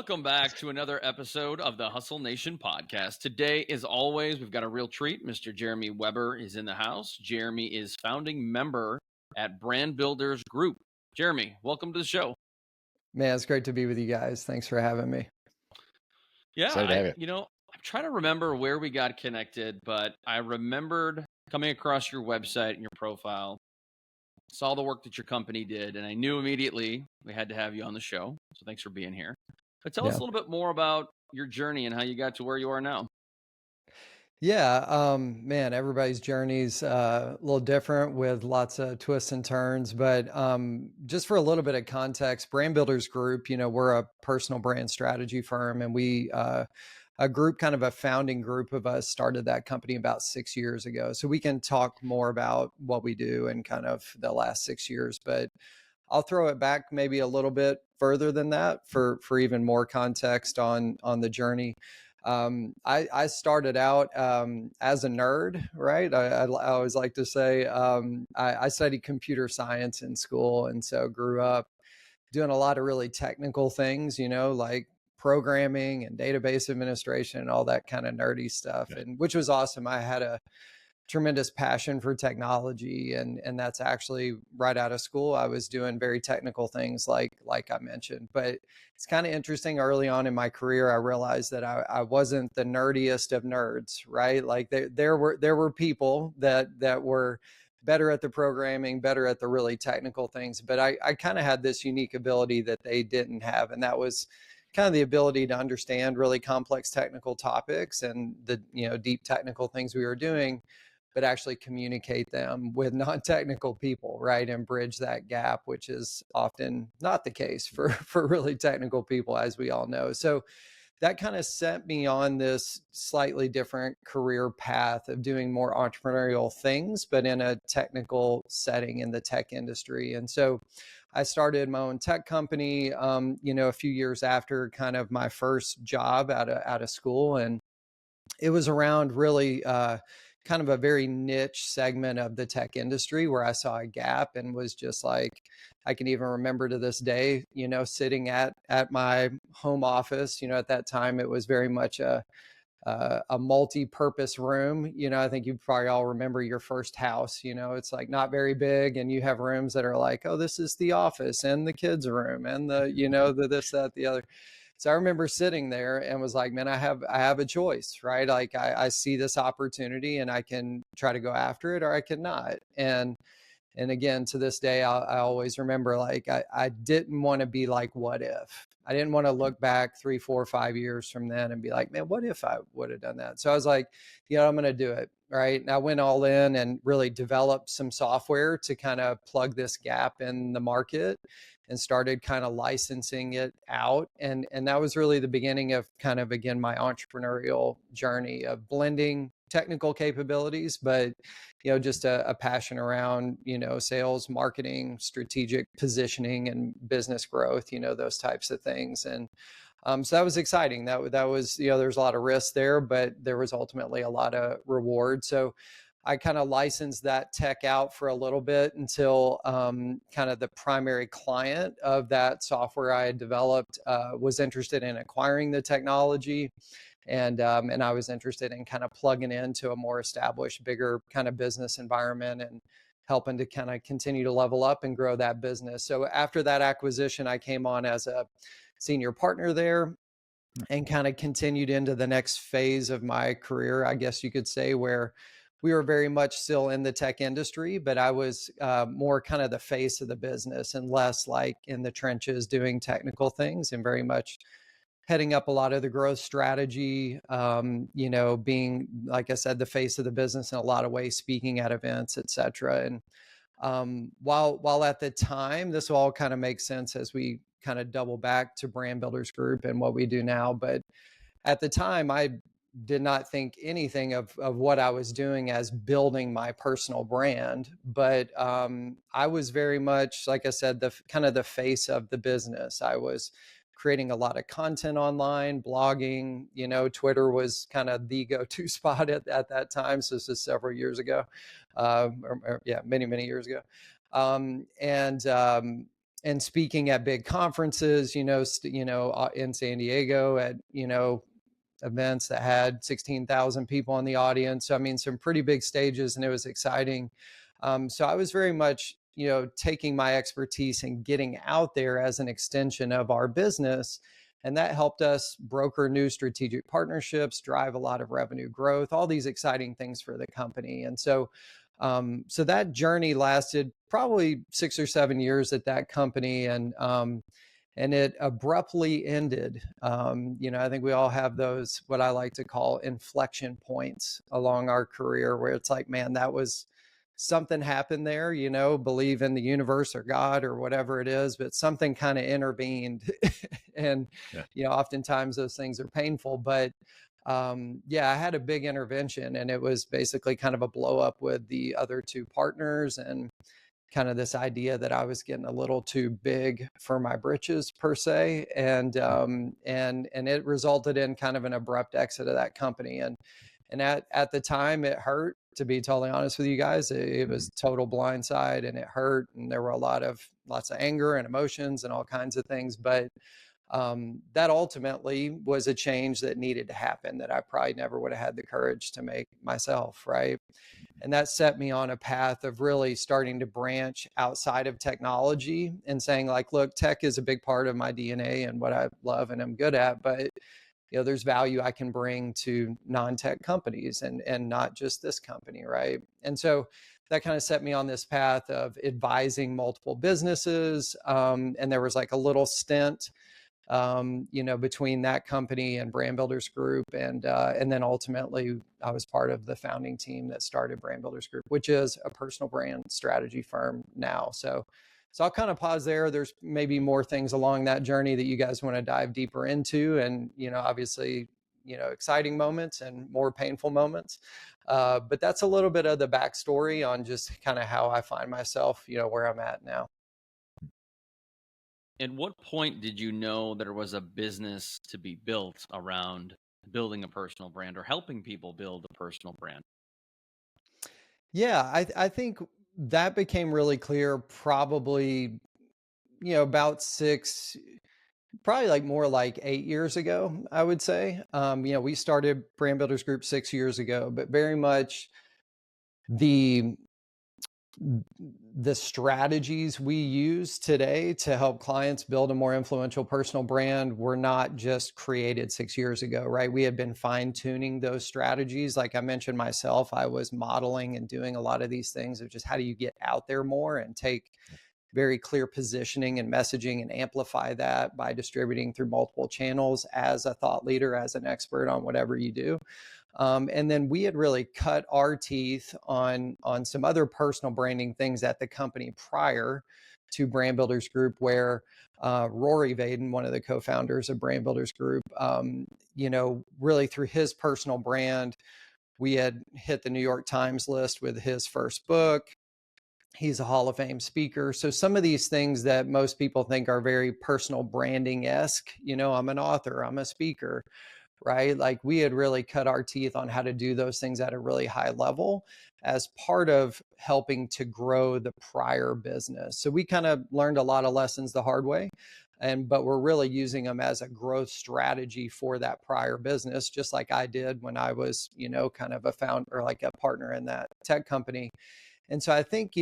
Welcome back to another episode of the Hustle Nation podcast. Today, as always, we've got a real treat. Mr. Jeremy Weber is in the house. Jeremy is founding member at Brand Builders Group. Jeremy, welcome to the show. Man, it's great to be with you guys. Thanks for having me. Yeah, Excited to have you. I'm trying to remember where we got connected, but I remembered coming across your website and your profile, saw the work that your company did, and I knew immediately we had to have you on the show. So thanks for being here. But tell us a little bit more about your journey and how you got to where you are now. Yeah, man, everybody's journey's a little different with lots of twists and turns. But just for a little bit of context, Brand Builders Group, we're a personal brand strategy firm, and we a group, kind of a founding group of us, started that company about 6 years ago. So we can talk more about what we do and kind of the last 6 years, but I'll throw it back maybe a little bit further than that for even more context on the journey. I started out as a nerd, right? I always like to say I studied computer science in school, and so grew up doing a lot of really technical things, like programming and database administration and all that kind of nerdy stuff, and which was awesome. I had a tremendous passion for technology, and that's actually right out of school. I was doing very technical things like I mentioned. But it's kind of interesting, early on in my career I realized that I wasn't the nerdiest of nerds, right? Like there were people that were better at the programming, better at the really technical things, but I kind of had this unique ability that they didn't have, and that was kind of the ability to understand really complex technical topics and the deep technical things we were doing, but actually communicate them with non-technical people, right? And bridge that gap, which is often not the case for really technical people, as we all know. So that kind of set me on this slightly different career path of doing more entrepreneurial things, but in a technical setting in the tech industry. And so I started my own tech company, a few years after kind of my first job out of school. And it was around really kind of a very niche segment of the tech industry where I saw a gap, and was just like, I can even remember to this day, sitting at my home office. At that time it was very much a multi-purpose room. I think you probably all remember your first house. It's like not very big, and you have rooms that are like, oh, this is the office and the kids' room and the this, that, the other. So I remember sitting there and was like, man, I have a choice, right? Like I see this opportunity, and I can try to go after it, or I cannot. And again, to this day, I always remember, like, I didn't want to be like, what if? I didn't want to look back 3, 4, 5 years from then and be like, man, what if I would have done that? So I was like, I'm going to do it. Right. And I went all in and really developed some software to kind of plug this gap in the market, and started kind of licensing it out. And that was really the beginning of kind of, again, my entrepreneurial journey of blending technical capabilities, but, just a passion around, sales, marketing, strategic positioning, and business growth, those types of things. And so that was exciting. That was, there's a lot of risk there, but there was ultimately a lot of reward. So I kind of licensed that tech out for a little bit until kind of the primary client of that software I had developed was interested in acquiring the technology. And I was interested in kind of plugging into a more established, bigger kind of business environment, and helping to kind of continue to level up and grow that business. So after that acquisition, I came on as a senior partner there, and kind of continued into the next phase of my career, I guess you could say, where we were very much still in the tech industry, but I was more kind of the face of the business, and less like in the trenches doing technical things, and very much heading up a lot of the growth strategy, being, like I said, the face of the business in a lot of ways, speaking at events, et cetera. And while at the time, this will all kind of make sense as we kind of double back to Brand Builders Group and what we do now. But at the time, I did not think anything of what I was doing as building my personal brand. But I was very much, like I said, the kind of the face of the business. I was creating a lot of content online, blogging. Twitter was kind of the go-to spot at that time. So this is several years ago, many years ago. and speaking at big conferences, in San Diego at, events that had 16,000 people in the audience. So, I mean, some pretty big stages, and it was exciting. So I was very much, taking my expertise and getting out there as an extension of our business. And that helped us broker new strategic partnerships, drive a lot of revenue growth, all these exciting things for the company. And so that journey lasted probably 6 or 7 years at that company, and it abruptly ended. I think we all have those, what I like to call inflection points along our career, where it's like, man, that was something happened there, believe in the universe or God or whatever it is, but something kind of intervened. And, Yeah. oftentimes those things are painful, but yeah, I had a big intervention, and it was basically kind of a blow up with the other two partners, and kind of this idea that I was getting a little too big for my britches per se, and it resulted in kind of an abrupt exit of that company. And at the time, it hurt, to be totally honest with you guys. It was total blindside, and it hurt, and there were lots of anger and emotions and all kinds of things, but that ultimately was a change that needed to happen, that I probably never would have had the courage to make myself, right? And that set me on a path of really starting to branch outside of technology and saying, like, look, tech is a big part of my DNA and what I love and I'm good at, but there's value I can bring to non-tech companies, and not just this company, right? And so that kind of set me on this path of advising multiple businesses. And there was like a little stint, between that company and Brand Builders Group. And then ultimately I was part of the founding team that started Brand Builders Group, which is a personal brand strategy firm now. So I'll kind of pause there. There's maybe more things along that journey that you guys want to dive deeper into. And, obviously, exciting moments and more painful moments. But that's a little bit of the backstory on just kind of how I find myself, where I'm at now. At what point did you know there was a business to be built around building a personal brand or helping people build a personal brand? Yeah, I think that became really clear probably, about probably like more like 8 years ago, I would say. We started Brand Builders Group 6 years ago, but very much the the strategies we use today to help clients build a more influential personal brand were not just created 6 years ago, right? We had been fine tuning those strategies. Like I mentioned myself, I was modeling and doing a lot of these things of just how do you get out there more and take very clear positioning and messaging and amplify that by distributing through multiple channels as a thought leader, as an expert on whatever you do. And then we had really cut our teeth on some other personal branding things at the company prior to Brand Builders Group, where Rory Vaden, one of the co-founders of Brand Builders Group, really through his personal brand, we had hit the New York Times list with his first book. He's a Hall of Fame speaker. So some of these things that most people think are very personal branding-esque, I'm an author, I'm a speaker, right? Like we had really cut our teeth on how to do those things at a really high level as part of helping to grow the prior business. So we kind of learned a lot of lessons the hard way. But we're really using them as a growth strategy for that prior business, just like I did when I was, kind of a founder or like a partner in that tech company. And so I think,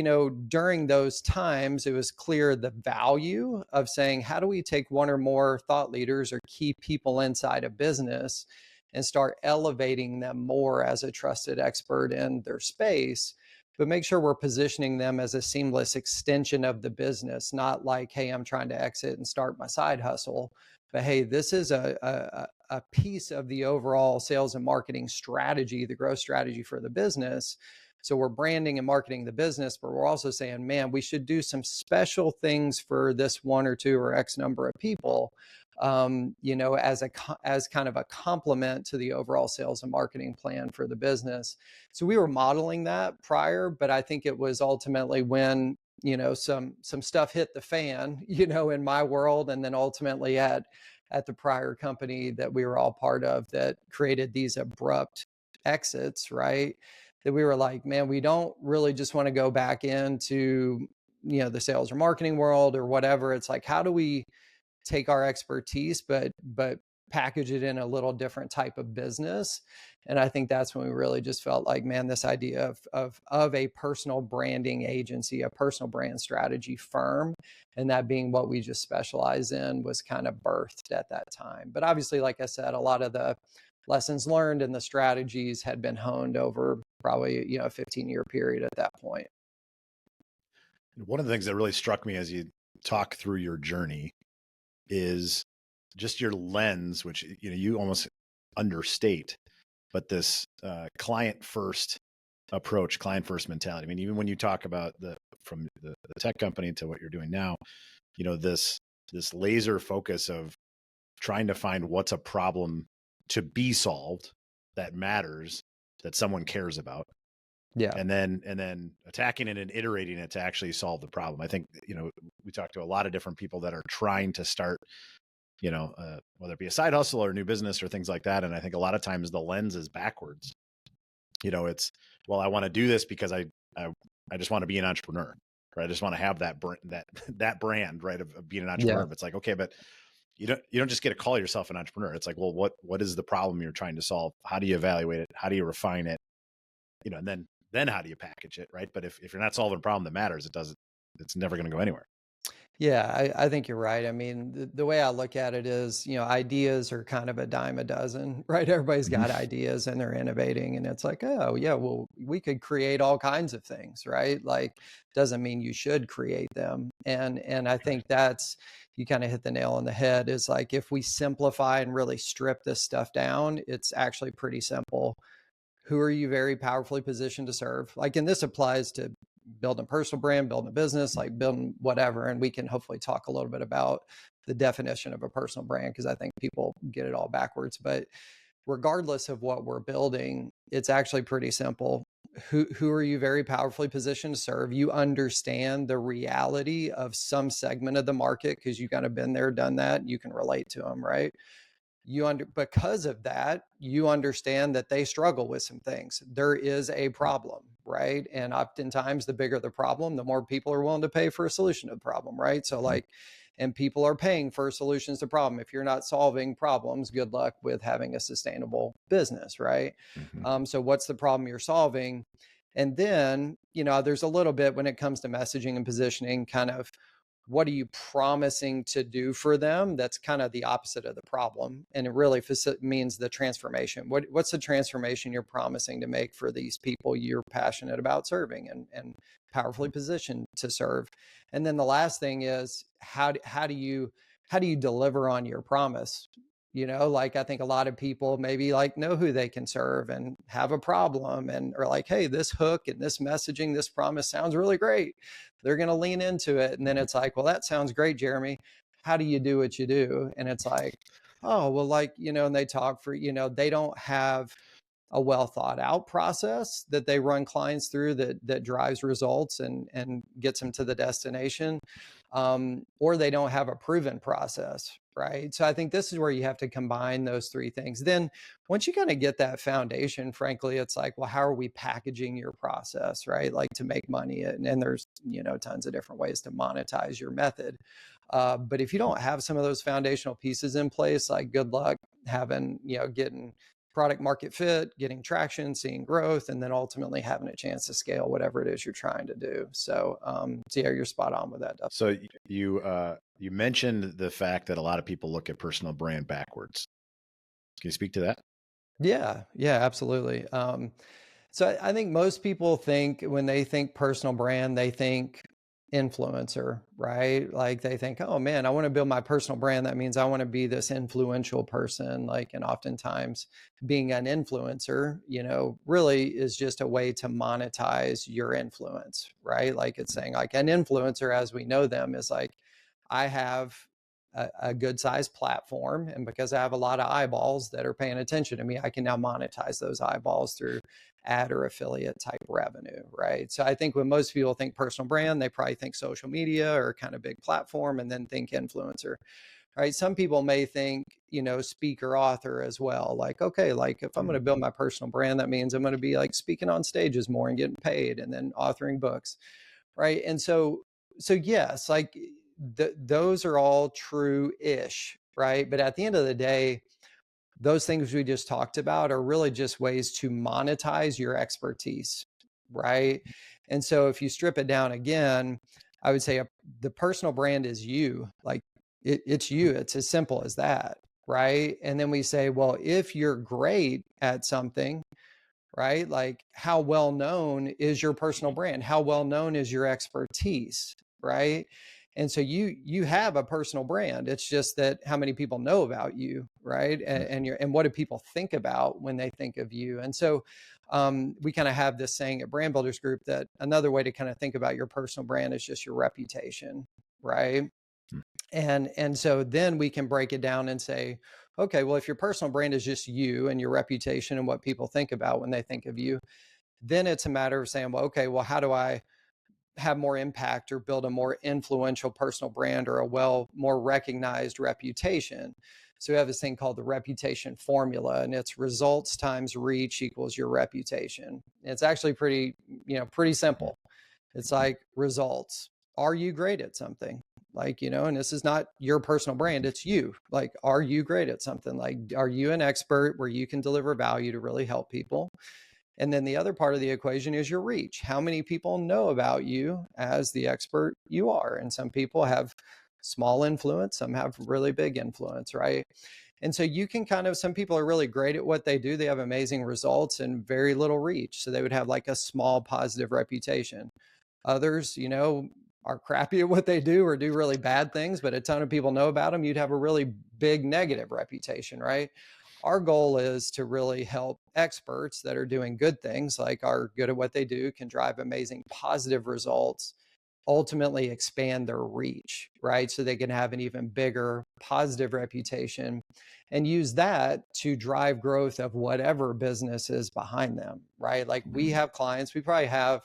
during those times, it was clear the value of saying, how do we take one or more thought leaders or key people inside a business and start elevating them more as a trusted expert in their space, but make sure we're positioning them as a seamless extension of the business, not like, hey, I'm trying to exit and start my side hustle, but hey, this is a piece of the overall sales and marketing strategy, the growth strategy for the business. So we're branding and marketing the business, but we're also saying, man, we should do some special things for this one or two or X number of people, as kind of a complement to the overall sales and marketing plan for the business. So we were modeling that prior, but I think it was ultimately when, some stuff hit the fan, in my world, and then ultimately at the prior company that we were all part of that created these abrupt exits, right? That we were like, man, we don't really just want to go back into the sales or marketing world or whatever. It's like, how do we take our expertise, but package it in a little different type of business? And I think that's when we really just felt like, man, this idea of a personal branding agency, a personal brand strategy firm, and that being what we just specialize in, was kind of birthed at that time. But obviously, like I said, a lot of the lessons learned and the strategies had been honed over probably, a 15-year period at that point. One of the things that really struck me as you talk through your journey is just your lens, which, you almost understate, but this client first approach, client first mentality. I mean, even when you talk about from the tech company to what you're doing now, this laser focus of trying to find what's a problem to be solved that matters, that someone cares about. Yeah. And then attacking it and iterating it to actually solve the problem. I think, we talked to a lot of different people that are trying to start, whether it be a side hustle or a new business or things like that. And I think a lot of times the lens is backwards. It's, well, I want to do this because I just want to be an entrepreneur, or I just want to have that brand, right, of being an entrepreneur. Yeah. But it's like, okay, but you don't just get to call yourself an entrepreneur. It's like, well, what is the problem you're trying to solve? How do you evaluate it? How do you refine it? And then how do you package it, right? But if you're not solving a problem that matters, it's never going to go anywhere. Yeah, I think you're right. I mean, the way I look at it is, ideas are kind of a dime a dozen, right? Everybody's got ideas and they're innovating, and it's like, oh yeah, well, we could create all kinds of things, right? Like, doesn't mean you should create them. And I think that's, you kind of hit the nail on the head, is like, if we simplify and really strip this stuff down, it's actually pretty simple. Who are you very powerfully positioned to serve? Like, and this applies to building a personal brand, building a business, like building whatever. And we can hopefully talk a little bit about the definition of a personal brand, because I think people get it all backwards. But regardless of what we're building, it's actually pretty simple. Who are you very powerfully positioned to serve? You understand the reality of some segment of the market because you kind of been there, done that. You can relate to them, right? Because of that, you understand that they struggle with some things. There is a problem, right? And oftentimes the bigger the problem, the more people are willing to pay for a solution to the problem, right? So like, and people are paying for solutions to problem. If you're not solving problems, good luck with having a sustainable business, right? So what's the problem you're solving? And then, there's a little bit when it comes to messaging and positioning, kind of, what are you promising to do for them? That's kind of the opposite of the problem. And it really means the transformation. What's the transformation you're promising to make for these people you're passionate about serving and powerfully positioned to serve? And then the last thing is, how do you deliver on your promise? Like, I think a lot of people maybe like know who they can serve and have a problem and are like, hey, this hook and this messaging, this promise sounds really great. They're going to lean into it. And then it's like, well, that sounds great, Jeremy. How do you do what you do? And it's like, oh, well, like, and they talk for, they don't have a well thought out process that they run clients through that drives results and gets them to the destination. Or they don't have a proven process, right? So I think this is where you have to combine those three things. Then once you kind of get that foundation, frankly, it's like, well, how are we packaging your process, right? Like, to make money. And there's, tons of different ways to monetize your method. But if you don't have some of those foundational pieces in place, like, good luck having, getting product market fit, getting traction, seeing growth, and then ultimately having a chance to scale whatever it is you're trying to do. So, yeah, you're spot on with that. So you mentioned the fact that a lot of people look at personal brand backwards. Can you speak to that? Yeah, absolutely. So I think most people think, when they think personal brand, they think influencer, right? Like, they think, oh man, I want to build my personal brand. That means I want to be this influential person. Like, and oftentimes being an influencer, really is just a way to monetize your influence, right? Like, it's saying, like, an influencer as we know them is like, I have a good sized platform, and because I have a lot of eyeballs that are paying attention to me, I can now monetize those eyeballs through ad or affiliate type revenue, right? So I think when most people think personal brand, they probably think social media or kind of big platform, and then think influencer, right? Some people may think, speaker, author as well. Like, okay, like, if I'm going to build my personal brand, that means I'm going to be like speaking on stages more and getting paid, and then authoring books, right? And so yes, like those are all true-ish, right? But at the end of the day, those things we just talked about are really just ways to monetize your expertise, right? And so if you strip it down again, I would say the personal brand is you. Like it's you. It's as simple as that, right? And then we say, well, if you're great at something, right? Like how well known is your personal brand? How well known is your expertise, right? And so you have a personal brand. It's just that how many people know about you, right? And what do people think about when they think of you? And so we kind of have this saying at Brand Builders Group that another way to kind of think about your personal brand is just your reputation, right? And so then we can break it down and say, okay, well, if your personal brand is just you and your reputation and what people think about when they think of you, then it's a matter of saying, well, okay, well, how do I have more impact or build a more influential personal brand or a more recognized reputation? So we have this thing called the reputation formula, and it's results times reach equals your reputation. It's actually pretty simple. It's like results. Are you great at something? Like, and this is not your personal brand, it's you. Like, are you great at something? Like, are you an expert where you can deliver value to really help people? And then the other part of the equation is your reach. How many people know about you as the expert you are? And some people have small influence, some have really big influence, right? And so you can some people are really great at what they do. They have amazing results and very little reach. So they would have like a small positive reputation. Others, are crappy at what they do or do really bad things, but a ton of people know about them. You'd have a really big negative reputation, right? Our goal is to really help experts that are doing good things, like are good at what they do, can drive amazing positive results, ultimately expand their reach, right? So they can have an even bigger positive reputation and use that to drive growth of whatever business is behind them, right? Like we have clients, we probably have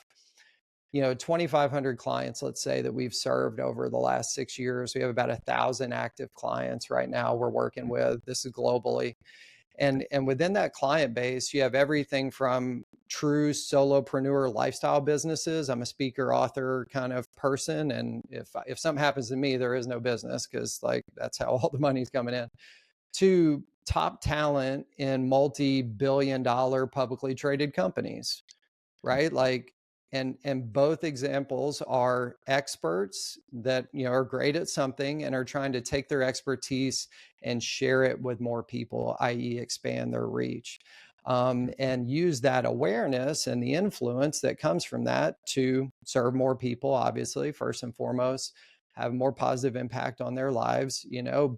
2,500 clients, let's say, that we've served over the last 6 years. We have about 1,000 active clients right now we're working with. This is globally. And within that client base, you have everything from true solopreneur lifestyle businesses. I'm a speaker, author kind of person. And if something happens to me, there is no business because like that's how all the money's coming in. To top talent in multi-billion-dollar publicly traded companies, right? Like, and both examples are experts that are great at something and are trying to take their expertise and share it with more people, i.e., expand their reach, and use that awareness and the influence that comes from that to serve more people. Obviously, first and foremost, have more positive impact on their lives,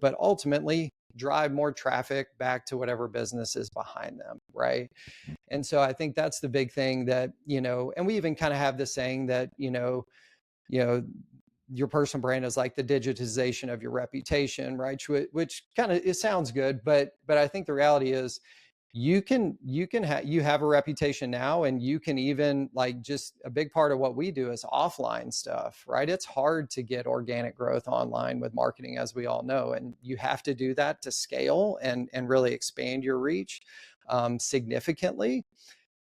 but ultimately drive more traffic back to whatever business is behind them, right? And so I think that's the big thing that, and we even kind of have the saying that, your personal brand is like the digitization of your reputation, right? Which kind of, it sounds good, but I think the reality is you have a reputation now, and you can even like, just a big part of what we do is offline stuff, right? It's hard to get organic growth online with marketing, as we all know, and you have to do that to scale and really expand your reach significantly.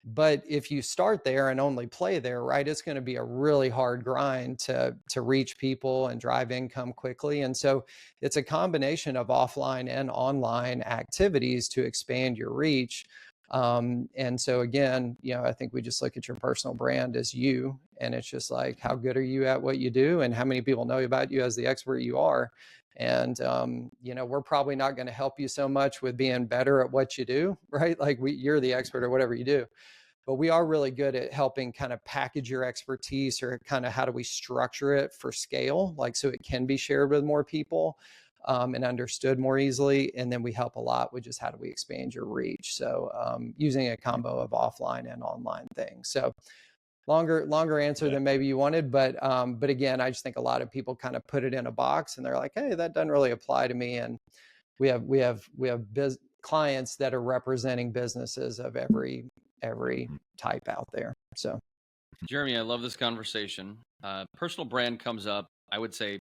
But if you start there and only play there, right, it's going to be a really hard grind to reach people and drive income quickly. And so it's a combination of offline and online activities to expand your reach. And so again, I think we just look at your personal brand as you, and it's just like, how good are you at what you do, and how many people know about you as the expert you are. And we're probably not going to help you so much with being better at what you do, right? Like you're the expert at whatever you do, but we are really good at helping kind of package your expertise, or kind of how do we structure it for scale, like so it can be shared with more people and understood more easily. And then we help a lot with just how do we expand your reach. So using a combo of offline and online things. So longer answer than maybe you wanted, but again, I just think a lot of people kind of put it in a box and they're like, hey, that doesn't really apply to me. And we have clients that are representing businesses of every type out there. So, Jeremy, I love this conversation. Personal brand comes up, I would say,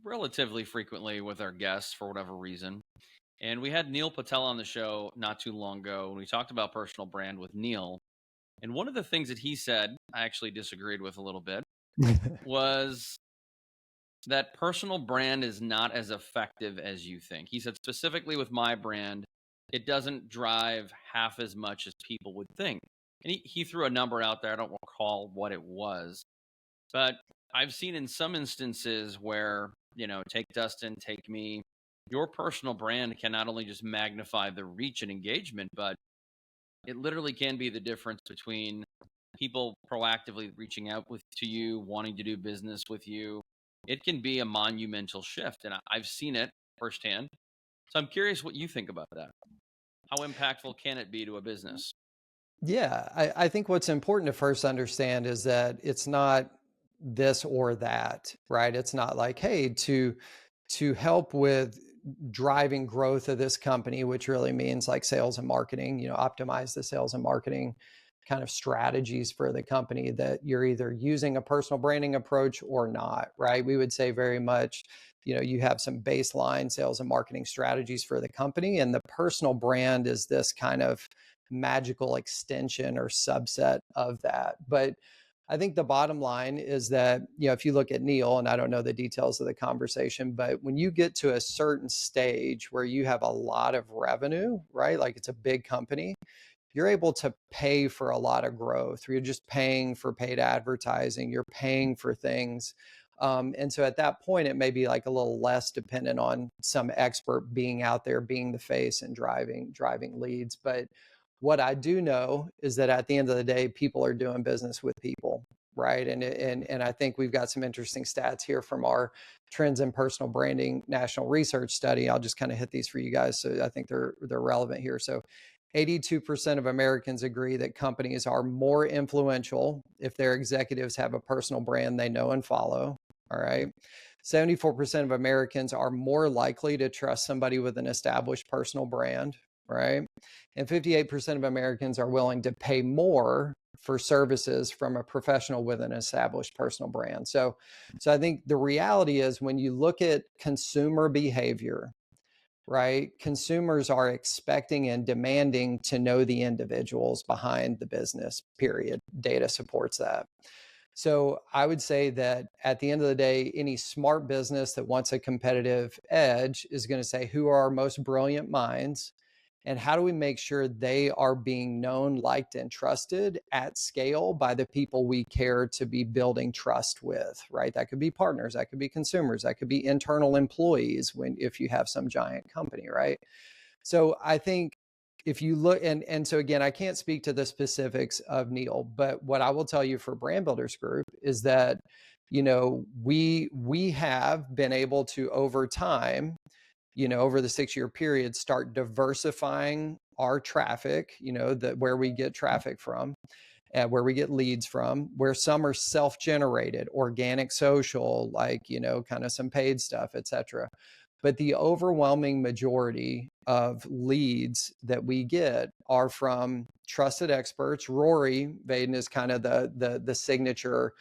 relatively frequently with our guests for whatever reason. And we had Neil Patel on the show not too long ago, and we talked about personal brand with Neil. And one of the things that he said, I actually disagreed with a little bit, was that personal brand is not as effective as you think. He said specifically with my brand, it doesn't drive half as much as people would think. And he threw a number out there. I don't recall what it was, but I've seen in some instances where, take Dustin, take me, your personal brand can not only just magnify the reach and engagement, but it literally can be the difference between people proactively reaching out to you, wanting to do business with you. It can be a monumental shift, and I've seen it firsthand. So I'm curious what you think about that. How impactful can it be to a business? Yeah, I think what's important to first understand is that it's not this or that, right? It's not like, hey, to help with driving growth of this company, which really means like sales and marketing, optimize the sales and marketing kind of strategies for the company, that you're either using a personal branding approach or not, right? We would say very much, you have some baseline sales and marketing strategies for the company, and the personal brand is this kind of magical extension or subset of that. But I think the bottom line is that, if you look at Neil, and I don't know the details of the conversation, but when you get to a certain stage where you have a lot of revenue, right? Like it's a big company, you're able to pay for a lot of growth. You're just paying for paid advertising. You're paying for things. And so at that point, it may be like a little less dependent on some expert being out there, being the face and driving leads. But what I do know is that at the end of the day, people are doing business with people, right? And I think we've got some interesting stats here from our Trends in Personal Branding National Research Study. I'll just kind of hit these for you guys, so I think they're relevant here. So 82% of Americans agree that companies are more influential if their executives have a personal brand they know and follow. All right. 74% of Americans are more likely to trust somebody with an established personal brand. Right. And 58% of Americans are willing to pay more for services from a professional with an established personal brand. So I think the reality is, when you look at consumer behavior, right, consumers are expecting and demanding to know the individuals behind the business, period. Data supports that. So I would say that at the end of the day, any smart business that wants a competitive edge is going to say, who are our most brilliant minds? And how do we make sure they are being known, liked, and trusted at scale by the people we care to be building trust with, right? That could be partners, that could be consumers, that could be internal employees if you have some giant company, right? So I think if you look, and so again, I can't speak to the specifics of Neil, but what I will tell you for Brand Builders Group is that, we have been able to, over time, over the 6-year period, start diversifying our traffic, where we get traffic from, where we get leads from, where some are self-generated, organic social, like, kind of some paid stuff, et cetera. But the overwhelming majority of leads that we get are from trusted experts. Rory Vaden is kind of the signature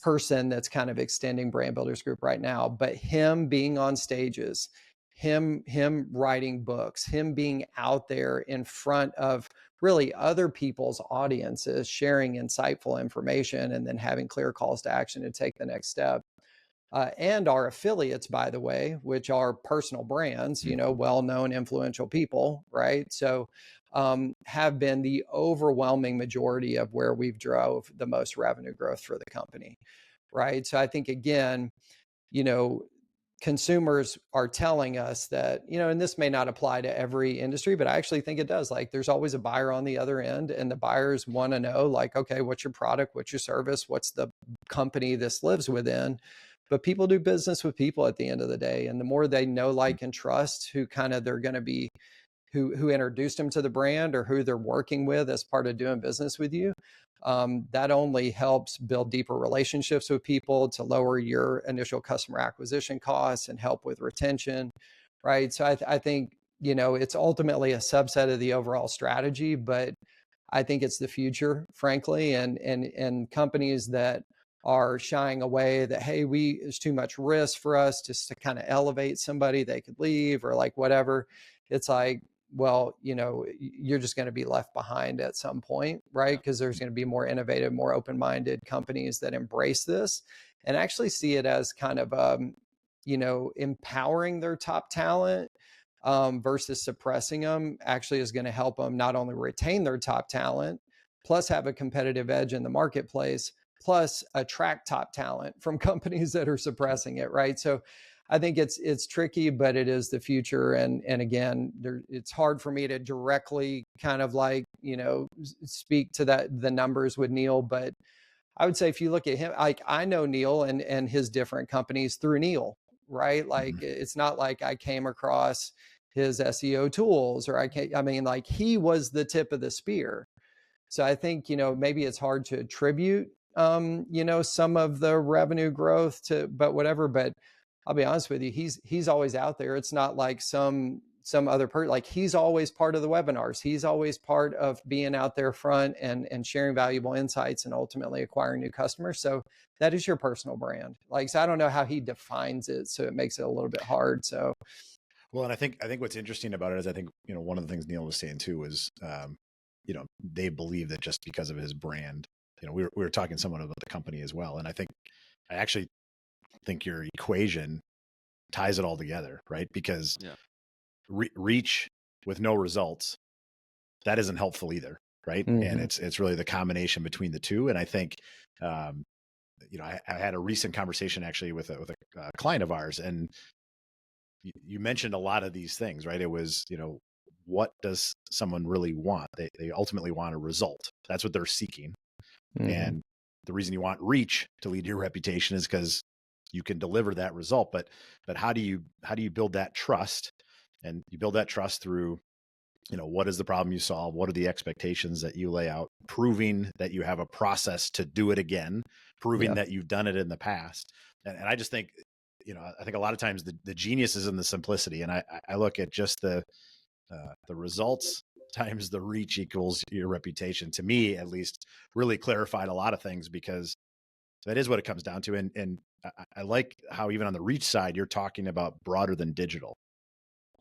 person that's kind of extending Brand Builders Group right now. But him being on stages, him writing books, him being out there in front of really other people's audiences, sharing insightful information, and then having clear calls to action to take the next step. And our affiliates, by the way, which are personal brands, well-known, influential people, right? So have been the overwhelming majority of where we've drove the most revenue growth for the company, right? So I think, again, consumers are telling us that, and this may not apply to every industry, but I actually think it does. Like, there's always a buyer on the other end, and the buyers want to know, like, okay, what's your product? What's your service? What's the company this lives within? But people do business with people at the end of the day. And the more they know, like, and trust who kind of they're going to be, who introduced them to the brand, or who they're working with as part of doing business with you, that only helps build deeper relationships with people, to lower your initial customer acquisition costs and help with retention, right? So I think, it's ultimately a subset of the overall strategy, but I think it's the future, frankly. And companies that are shying away, that, hey, it's too much risk for us just to kind of elevate somebody, they could leave, or like whatever. It's like, well, you're just going to be left behind at some point, right? Because there's going to be more innovative, more open-minded companies that embrace this and actually see it as kind of, empowering their top talent, versus suppressing them, actually is going to help them not only retain their top talent, plus have a competitive edge in the marketplace, plus attract top talent from companies that are suppressing it, right? So I think it's tricky, but it is the future. And again, it's hard for me to directly kind of like, speak to the numbers with Neil, but I would say if you look at him, like I know Neil and his different companies through Neil, right? Like it's not like I came across his SEO tools, or I mean, like he was the tip of the spear. So I think, maybe it's hard to attribute, some of the revenue growth to, but whatever. But I'll be honest with you, he's always out there. It's not like some other person, like he's always part of the webinars. He's always part of being out there front and sharing valuable insights and ultimately acquiring new customers. So that is your personal brand. Like, so I don't know how he defines it. So it makes it a little bit hard. So. Well, and I think what's interesting about it is I think, one of the things Neil was saying too was, they believe that just because of his brand, we were talking to someone about the company as well. And I actually think your equation ties it all together, right? Because reach with no results, that isn't helpful either, right? And it's really the combination between the two. And I think, I had a recent conversation actually with a client of ours, and you mentioned a lot of these things, right? It was, what does someone really want? They ultimately want a result. That's what they're seeking. And the reason you want reach to lead to your reputation is because you can deliver that result. But how do you build that trust? And you build that trust through, what is the problem you solve? What are the expectations that you lay out? Proving that you have a process to do it again, proving that you've done it in the past. And I just think, I think a lot of times the genius is in the simplicity. And I look at just the results times the reach equals your reputation. To me, at least, really clarified a lot of things, because that is what it comes down to. And I like how even on the reach side, you're talking about broader than digital.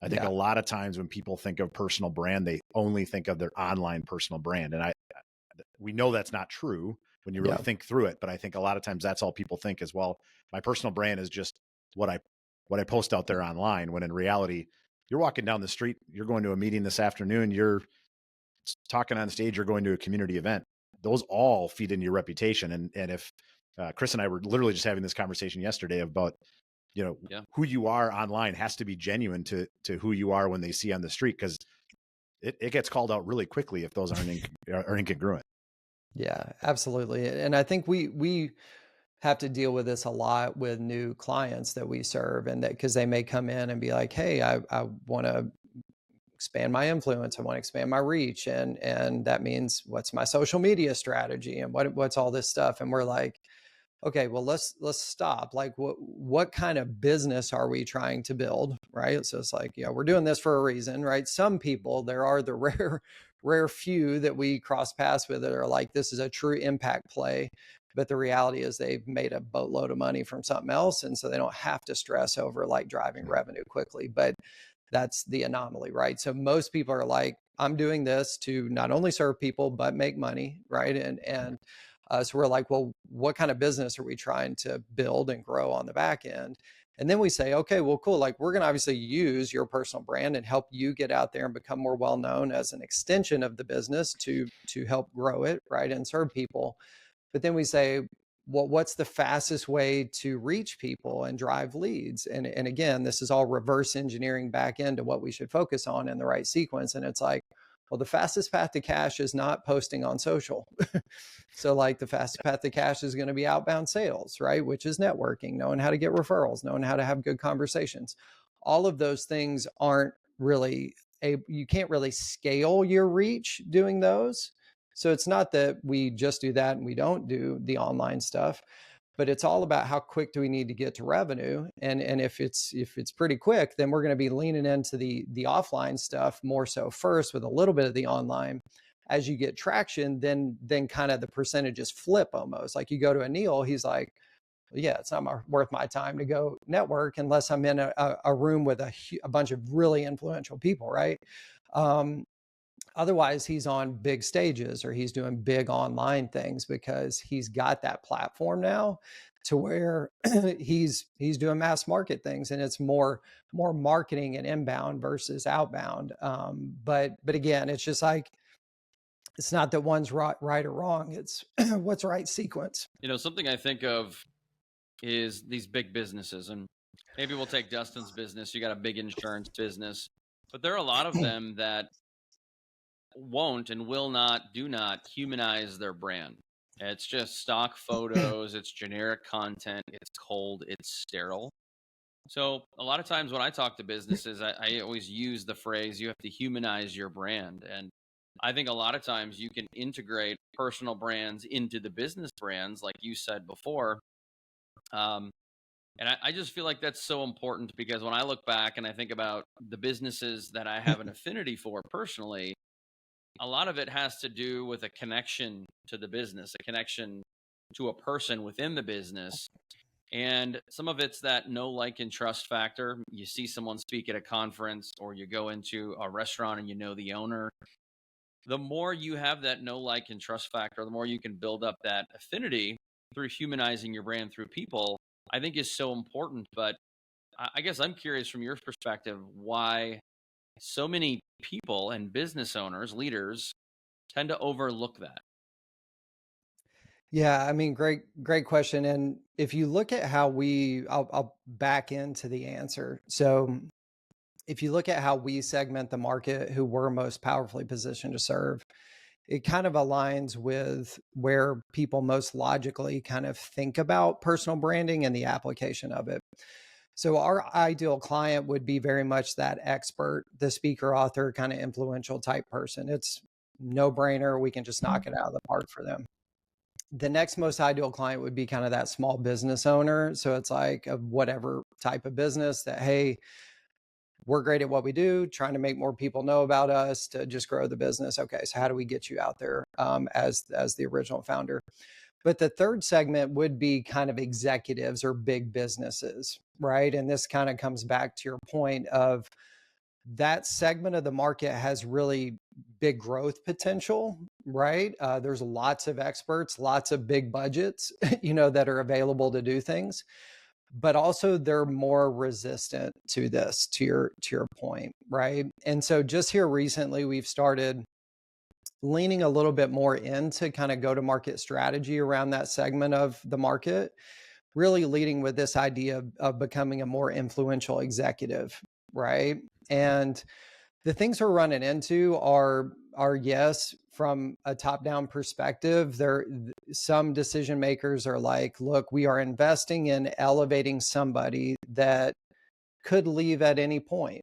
I think a lot of times when people think of personal brand, they only think of their online personal brand. And we know that's not true when you really think through it. But I think a lot of times that's all people think as well. My personal brand is just what I post out there online, when in reality, you're walking down the street, you're going to a meeting this afternoon, you're talking on stage, you're going to a community event. Those all feed into your reputation. And if Chris and I were literally just having this conversation yesterday about, who you are online has to be genuine to who you are when they see on the street, because it gets called out really quickly if those aren't incongruent. Yeah, absolutely. And I think we have to deal with this a lot with new clients that we serve, and that because they may come in and be like, hey, I want to expand my influence, I want to expand my reach, and that means what's my social media strategy and what's all this stuff. And we're like, okay, well, let's stop. Like, what kind of business are we trying to build, right? So it's like, we're doing this for a reason, right? Some people, there are the rare few that we cross paths with that are like, this is a true impact play. But the reality is they've made a boatload of money from something else. And so they don't have to stress over like driving revenue quickly. But that's the anomaly, right? So most people are like, I'm doing this to not only serve people, but make money, right? And so we're like, well, what kind of business are we trying to build and grow on the back end? And then we say, okay, well, cool. Like, we're going to obviously use your personal brand and help you get out there and become more well-known as an extension of the business to help grow it, right? And serve people. But then we say, well, what's the fastest way to reach people and drive leads? And again, this is all reverse engineering back into what we should focus on in the right sequence. And it's like, well, the fastest path to cash is not posting on social. So like the fastest path to cash is going to be outbound sales, right? Which is networking, knowing how to get referrals, knowing how to have good conversations. All of those things aren't really you can't really scale your reach doing those. So it's not that we just do that and we don't do the online stuff, but it's all about how quick do we need to get to revenue. And if it's pretty quick, then we're going to be leaning into the offline stuff more so first, with a little bit of the online. As you get traction, then kind of the percentages flip almost. Like, you go to a Neil, he's like, yeah, it's not worth my time to go network unless I'm in a room with a bunch of really influential people, right? Otherwise, he's on big stages or he's doing big online things because he's got that platform now to where he's doing mass market things, and it's more marketing and inbound versus outbound. But again, it's just like it's not that one's right or wrong. It's what's right sequence. Something I think of is these big businesses, and maybe we'll take Dustin's business. You got a big insurance business, but there are a lot of them that won't and do not humanize their brand. It's just stock photos, it's generic content, it's cold, it's sterile. So a lot of times when I talk to businesses, I always use the phrase, you have to humanize your brand. And I think a lot of times you can integrate personal brands into the business brands, like you said before. And I just feel like that's so important, because when I look back and I think about the businesses that I have an affinity for personally, a lot of it has to do with a connection to the business, a connection to a person within the business. And some of it's that know, like, and trust factor. You see someone speak at a conference, or you go into a restaurant and you know the owner. The more you have that know, like, and trust factor, the more you can build up that affinity through humanizing your brand through people, I think is so important. But I guess I'm curious from your perspective why so many people and business owners, leaders, tend to overlook that. Yeah, I mean, great question. And if you look at how I'll back into the answer. So if you look at how we segment the market, who we're most powerfully positioned to serve, it kind of aligns with where people most logically kind of think about personal branding and the application of it. So our ideal client would be very much that expert, the speaker, author, kind of influential type person. It's no brainer. We can just knock it out of the park for them. The next most ideal client would be kind of that small business owner. So it's like a whatever type of business that, hey, we're great at what we do, trying to make more people know about us to just grow the business. Okay, so how do we get you out there as the original founder? But the third segment would be kind of executives or big businesses, right? And this kind of comes back to your point of that segment of the market has really big growth potential, right? There's lots of experts, lots of big budgets, that are available to do things, but also they're more resistant to this, to your point, right? And so just here recently, we've started leaning a little bit more into kind of go to market strategy around that segment of the market, really leading with this idea of becoming a more influential executive, right? And the things we're running into are yes, from a top-down perspective, there some decision makers are like, look, we are investing in elevating somebody that could leave at any point,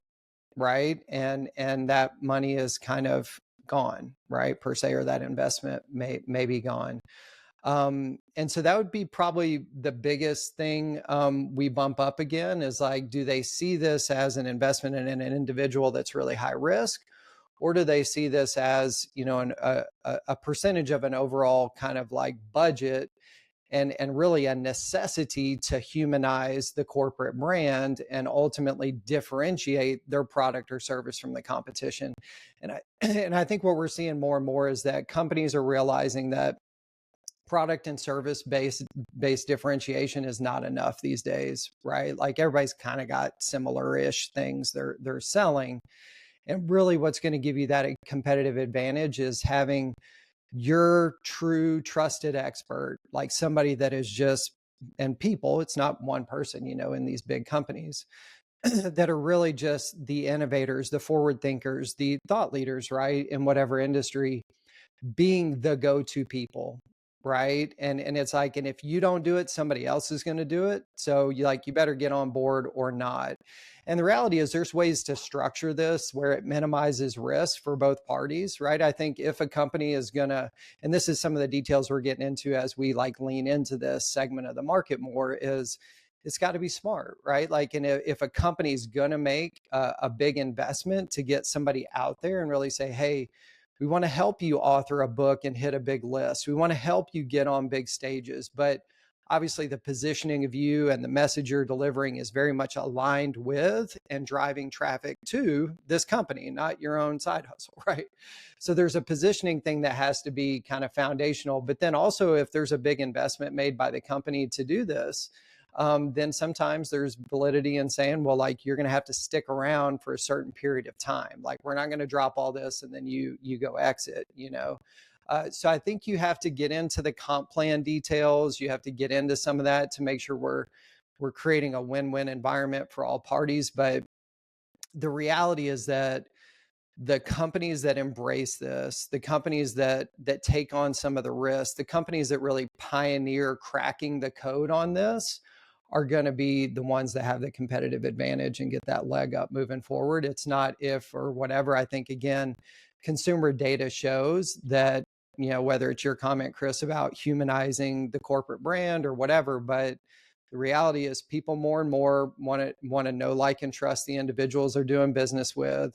right? And that money is kind of gone, right? Per se, or that investment may be gone. And so that would be probably the biggest thing we bump up again is like, do they see this as an investment in an individual that's really high risk? Or do they see this as, a percentage of an overall kind of like budget and really a necessity to humanize the corporate brand and ultimately differentiate their product or service from the competition? And I think what we're seeing more and more is that companies are realizing that product and service based differentiation is not enough these days, right? Like everybody's kind of got similar-ish things they're selling. And really what's going to give you that competitive advantage is having your true trusted expert, like somebody that is just, and people, it's not one person, in these big companies that are really just the innovators, the forward thinkers, the thought leaders, right? In whatever industry, being the go-to people, right? And it's like, and if you don't do it, somebody else is going to do it. So you better get on board or not. And the reality is there's ways to structure this where it minimizes risk for both parties, right? I think if a company is going to, and this is some of the details we're getting into as we lean into this segment of the market more, is it's got to be smart, right? Like, and if a company's going to make a big investment to get somebody out there and really say, hey, we want to help you author a book and hit a big list. We want to help you get on big stages, but obviously the positioning of you and the message you're delivering is very much aligned with and driving traffic to this company, not your own side hustle, right? So there's a positioning thing that has to be kind of foundational. But then also, if there's a big investment made by the company to do this, then sometimes there's validity in saying, well, like, you're going to have to stick around for a certain period of time. Like, we're not going to drop all this and then you go exit, you know. So I think you have to get into the comp plan details. You have to get into some of that to make sure we're creating a win-win environment for all parties. But the reality is that the companies that embrace this, the companies that take on some of the risks, the companies that really pioneer cracking the code on this are going to be the ones that have the competitive advantage and get that leg up moving forward. It's not if or whatever. I think, again, consumer data shows that, you know, whether it's your comment, Chris, about humanizing the corporate brand or whatever, but the reality is people more and more want to know, like, and trust the individuals they're doing business with.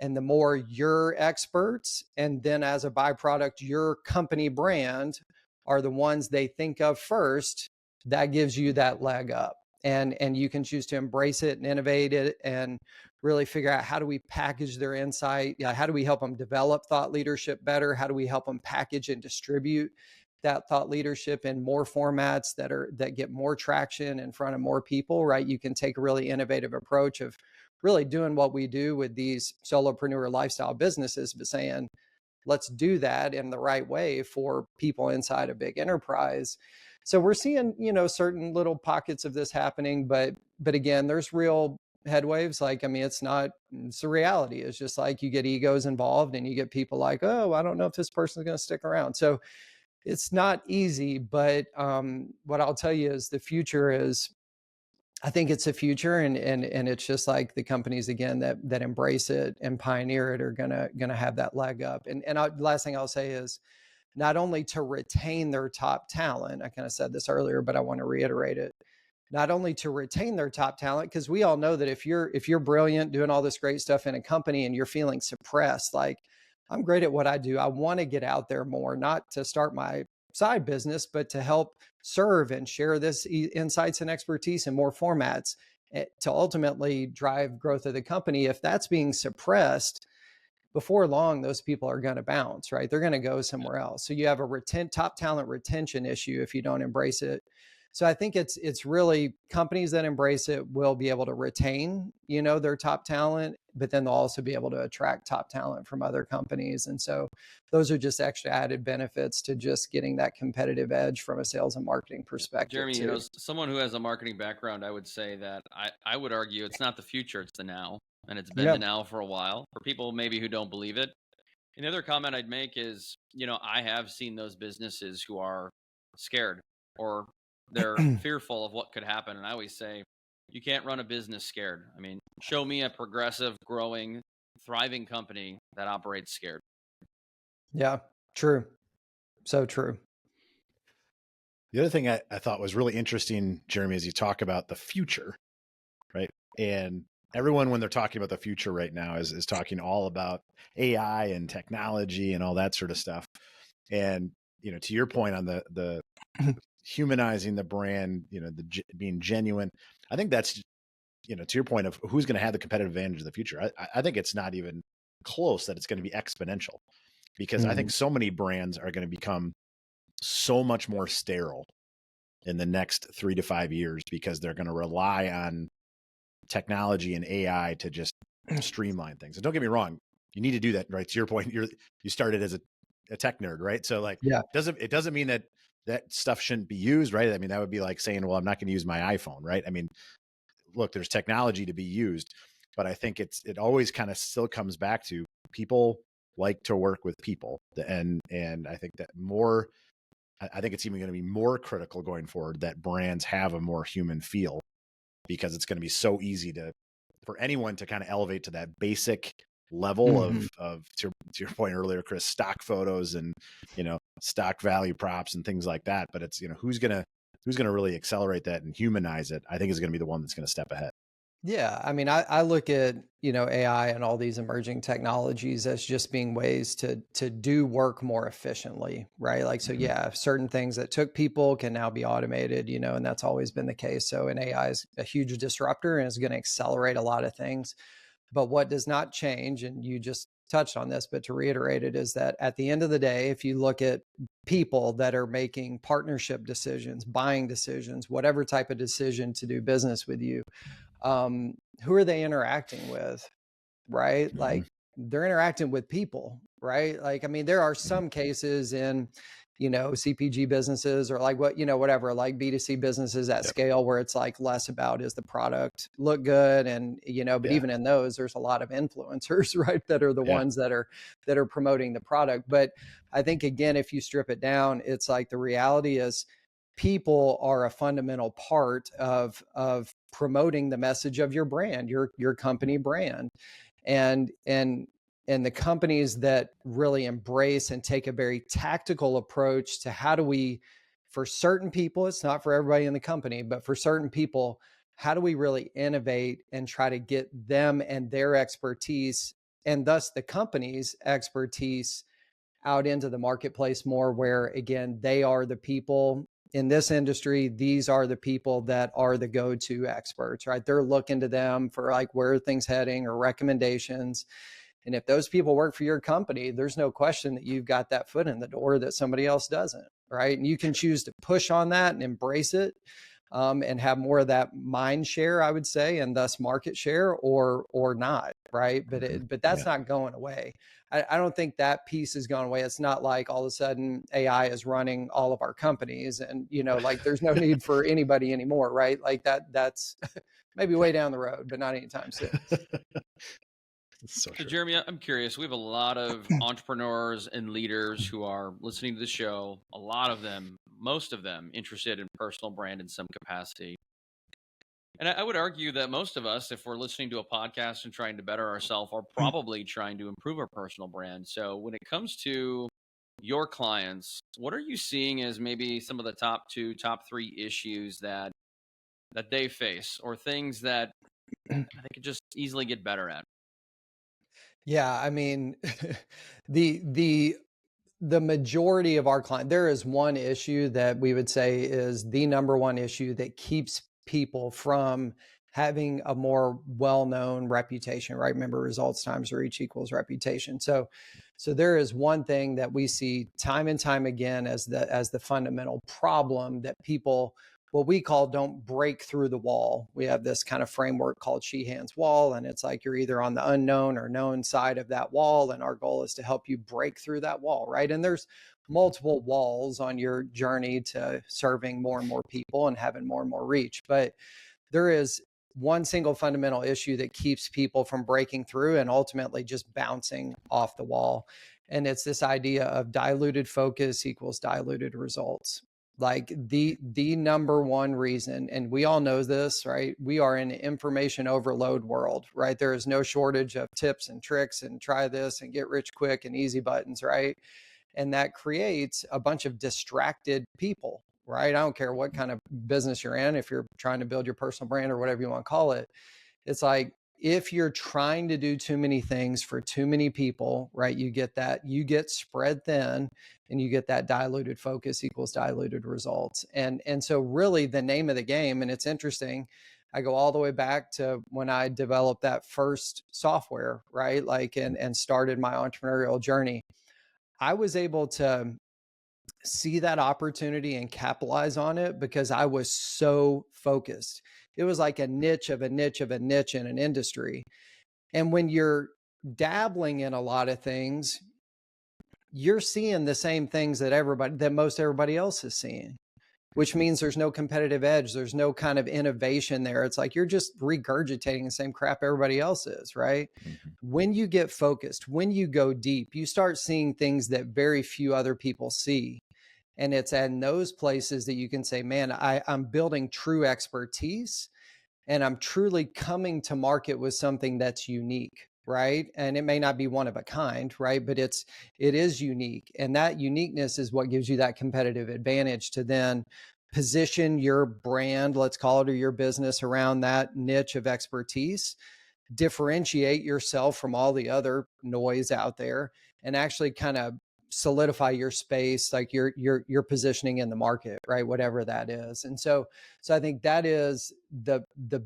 And the more your experts, and then as a byproduct, your company brand are the ones they think of first, that gives you that leg up. And you can choose to embrace it and innovate it and really figure out, how do we package their insight? Yeah, how do we help them develop thought leadership better? How do we help them package and distribute that thought leadership in more formats that get more traction in front of more people, right? You can take a really innovative approach of really doing what we do with these solopreneur lifestyle businesses, but saying, let's do that in the right way for people inside a big enterprise. So we're seeing, you know, certain little pockets of this happening, but again, there's real head waves. Like, I mean, it's a reality. It's just like, you get egos involved and you get people like, oh, I don't know if this person's going to stick around. So it's not easy, but what I'll tell you is the future is, I think it's a future, and it's just like the companies, again, that embrace it and pioneer it are gonna have that leg up. Last thing I'll say is, not only to retain their top talent, I kind of said this earlier, but I want to reiterate it. Not only to retain their top talent, because we all know that if you're brilliant doing all this great stuff in a company and you're feeling suppressed, like, I'm great at what I do, I want to get out there more, not to start my side business, but to help serve and share this insights and expertise in more formats, to ultimately drive growth of the company. If that's being suppressed, before long, those people are going to bounce, right? They're going to go somewhere else. So you have a top talent retention issue if you don't embrace it. So I think it's really, companies that embrace it will be able to retain, you know, their top talent, but then they'll also be able to attract top talent from other companies. And so those are just extra added benefits to just getting that competitive edge from a sales and marketing perspective. Jeremy, too. you know, someone who has a marketing background, I would say that I would argue it's not the future, it's the now. And it's been the now for a while, for people maybe who don't believe it. And the other comment I'd make is, you know, I have seen those businesses who are scared, or they're fearful of what could happen. And I always say, you can't run a business scared. I mean, show me a progressive, growing, thriving company that operates scared. Yeah, true. So true. The other thing I thought was really interesting, Jeremy, is you talk about the future, right? And everyone, when they're talking about the future right now, is talking all about AI and technology and all that sort of stuff. And, you know, to your point on the humanizing the brand, you know, being genuine, I think that's, you know, to your point of who's going to have the competitive advantage of the future. I think it's not even close that it's going to be exponential, because I think so many brands are going to become so much more sterile in the next 3 to 5 years, because they're going to rely on technology and AI to just streamline things. And don't get me wrong, you need to do that, right? To your point, you started as a tech nerd, right? So like, it doesn't mean that stuff shouldn't be used, right? I mean, that would be like saying, well, I'm not going to use my iPhone, right? I mean, look, there's technology to be used, but I think it always kind of still comes back to, people like to work with people. And I think that I think it's even going to be more critical going forward that brands have a more human feel, because it's going to be so easy for anyone to kind of elevate to that basic level of to your point earlier, Chris, stock photos and, you know, stock value props and things like that. But it's, you know, who's going to really accelerate that and humanize it, I think is going to be the one that's going to step ahead. Yeah, I mean, I look at, AI and all these emerging technologies as just being ways to do work more efficiently, right? Like, so Mhm. yeah, certain things that took people can now be automated, and that's always been the case. So, and AI is a huge disruptor and is going to accelerate a lot of things. But what does not change, and you just touched on this, but to reiterate it, is that at the end of the day, if you look at people that are making partnership decisions, buying decisions, whatever type of decision to do business with you, who are they interacting with? Right? Mhm. Like, they're interacting with people, right? Like, I mean, there are Mhm. some cases in, CPG businesses or like whatever, like B2C businesses at Yep. scale where it's like less about is the product look good and, but Yeah. even in those, there's a lot of influencers, right? That are the Yeah. ones that are promoting the product. But I think again, if you strip it down, it's like the reality is people are a fundamental part of promoting the message of your brand, your company brand, and the companies that really embrace and take a very tactical approach to how do we, for certain people, it's not for everybody in the company, but for certain people, how do we really innovate and try to get them and their expertise, and thus the company's expertise, out into the marketplace more, where again, they are the people in this industry. These are the people that are the go-to experts, right? They're looking to them for like where are things heading or recommendations. And if those people work for your company, there's no question that you've got that foot in the door that somebody else doesn't, right? And you can choose to push on that and embrace it, and have more of that mind share, I would say, and thus market share, or not, right? But Mhm. but that's Yeah. not going away. I don't think that piece is going away. It's not like all of a sudden AI is running all of our companies, and like there's no need for anybody anymore, right? Like that's maybe way down the road, but not anytime soon. It's so So, true. Jeremy, I'm curious. We have a lot of entrepreneurs and leaders who are listening to the show. A lot of them, most of them, interested in personal brand in some capacity. And I would argue that most of us, if we're listening to a podcast and trying to better ourselves, are probably trying to improve our personal brand. So, when it comes to your clients, what are you seeing as maybe some of the top two, top three issues that they face, or things that they could just easily get better at? Yeah, I mean, the the the majority of our client, there is one issue that we would say is the number one issue that keeps people from having a more well-known reputation, right? Remember, results times reach equals reputation. So there is one thing that we see time and time again as the fundamental problem that people, what we call, don't break through the wall. We have this kind of framework called Sheehan's wall, and it's like you're either on the unknown or known side of that wall, and our goal is to help you break through that wall, right? And there's multiple walls on your journey to serving more and more people and having more and more reach, but there is one single fundamental issue that keeps people from breaking through and ultimately just bouncing off the wall. And it's this idea of diluted focus equals diluted results. Like the number one reason, and we all know this, right? We are in an information overload world, right? There is no shortage of tips and tricks and try this and get rich quick and easy buttons, right? And that creates a bunch of distracted people, right? I don't care what kind of business you're in, if you're trying to build your personal brand or whatever you want to call it. It's like if you're trying to do too many things for too many people, right? You get spread thin, and you get that diluted focus equals diluted results. And so really the name of the game, and it's interesting, I go all the way back to when I developed that first software, right? Like and started my entrepreneurial journey. I was able to see that opportunity and capitalize on it because I was so focused. It was like a niche of a niche of a niche in an industry. And when you're dabbling in a lot of things, you're seeing the same things that most everybody else is seeing, which means there's no competitive edge. There's no kind of innovation there. It's like you're just regurgitating the same crap everybody else is, right? Mhm. When you get focused, when you go deep, you start seeing things that very few other people see. And it's in those places that you can say, man, I'm building true expertise, and I'm truly coming to market with something that's unique, right? And it may not be one of a kind, right? But it is unique. And that uniqueness is what gives you that competitive advantage to then position your brand, let's call it, or your business around that niche of expertise, differentiate yourself from all the other noise out there, and actually kind of solidify your space, like your positioning in the market, right? Whatever that is. And so I think that is the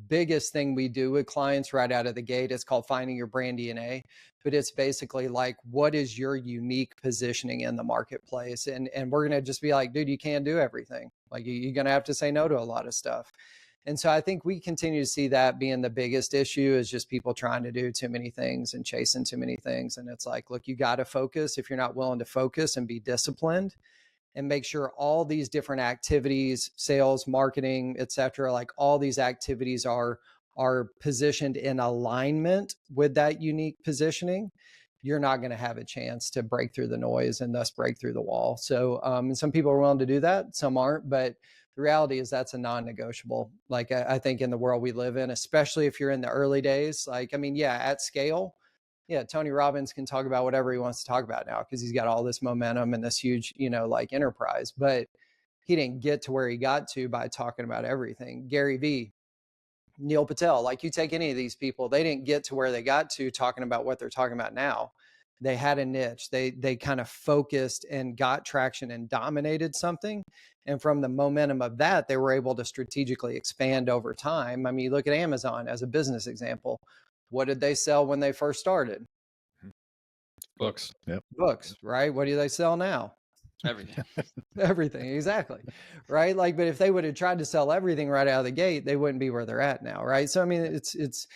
biggest thing we do with clients right out of the gate. It's called finding your brand DNA, but it's basically like, what is your unique positioning in the marketplace? And we're going to just be like, dude, you can't do everything. Like, you're going to have to say no to a lot of stuff. And so I think we continue to see that being the biggest issue, is just people trying to do too many things and chasing too many things. And it's like, look, you got to focus. If you're not willing to focus and be disciplined and make sure all these different activities, sales, marketing, et cetera, like all these activities are positioned in alignment with that unique positioning, you're not going to have a chance to break through the noise and thus break through the wall. So and some people are willing to do that, some aren't, but the reality is that's a non-negotiable. Like, I think in the world we live in, especially if you're in the early days, like, I mean, yeah, at scale, yeah, Tony Robbins can talk about whatever he wants to talk about now because he's got all this momentum and this huge, like, enterprise. But he didn't get to where he got to by talking about everything. Gary Vee, Neil Patel, like, you take any of these people, they didn't get to where they got to talking about what they're talking about now. They had a niche. They kind of focused and got traction and dominated something. And from the momentum of that, they were able to strategically expand over time. I mean, look at Amazon as a business example. What did they sell when they first started? Books. Yep. Books, right? What do they sell now? Everything. Everything, exactly. Right. Like, but if they would have tried to sell everything right out of the gate, they wouldn't be where they're at now. Right. So, I mean, it's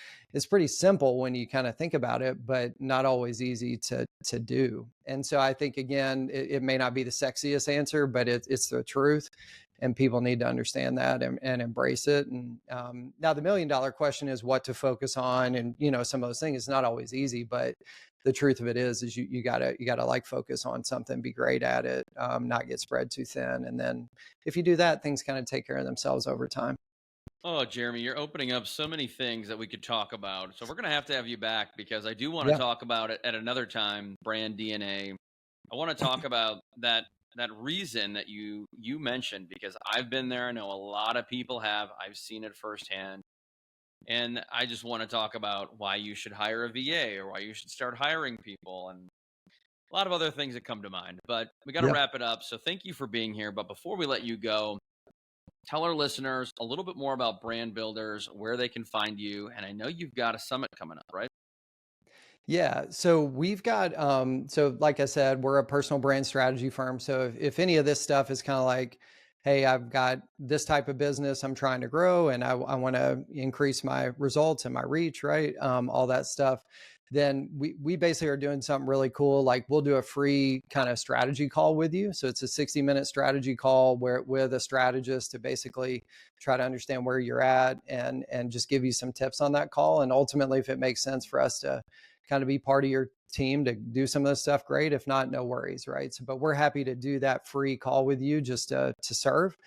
pretty simple when you kind of think about it, but not always easy to do. And so I think, again, it may not be the sexiest answer, but it's the truth. And people need to understand that and embrace it. And now the $1 million question is what to focus on. And, some of those things, it's not always easy, but the truth of it is you gotta like focus on something, be great at it, not get spread too thin. And then if you do that, things kind of take care of themselves over time. Oh, Jeremy, you're opening up so many things that we could talk about. So we're going to have you back because I do want to talk about it at another time, brand DNA. I want to talk about that reason that you mentioned, because I've been there. I know a lot of people have. I've seen it firsthand. And I just want to talk about why you should hire a VA or why you should start hiring people and a lot of other things that come to mind. But we got to wrap it up. So thank you for being here. But before we let you go, tell our listeners a little bit more about Brand Builders, where they can find you. And I know you've got a summit coming up, right? Yeah. So we've got, so like I said, we're a personal brand strategy firm. So if any of this stuff is kind of like, hey, I've got this type of business I'm trying to grow and I want to increase my results and my reach, right? All that stuff. Then we basically are doing something really cool. Like, we'll do a free kind of strategy call with you. So it's a 60-minute strategy call with a strategist to basically try to understand where you're at and just give you some tips on that call. And ultimately, if it makes sense for us to kind of be part of your team to do some of this stuff, great. If not, no worries, right? So, but we're happy to do that free call with you just to serve.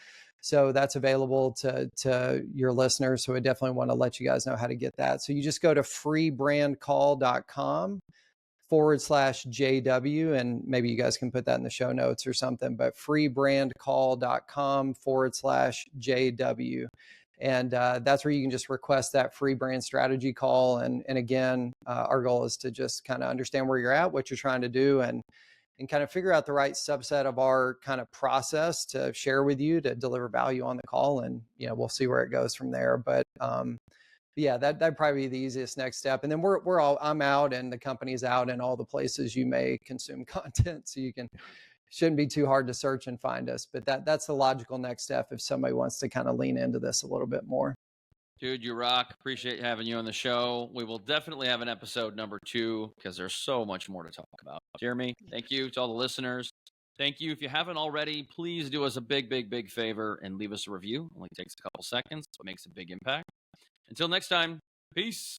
So that's available to your listeners. So I definitely want to let you guys know how to get that. So you just go to freebrandcall.com/JW, and maybe you guys can put that in the show notes or something, but freebrandcall.com/JW. And that's where you can just request that free brand strategy call. And again, our goal is to just kind of understand where you're at, what you're trying to do, and kind of figure out the right subset of our kind of process to share with you to deliver value on the call. And, we'll see where it goes from there. But yeah, that'd probably be the easiest next step. And then I'm out and the company's out in all the places you may consume content. So shouldn't be too hard to search and find us, but that's the logical next step if somebody wants to kind of lean into this a little bit more. Dude, you rock. Appreciate having you on the show. We will definitely have an episode number 2 because there's so much more to talk about. Jeremy, thank you to all the listeners. Thank you. If you haven't already, please do us a big, big, big favor and leave us a review. It only takes a couple seconds, but makes a big impact. Until next time, peace.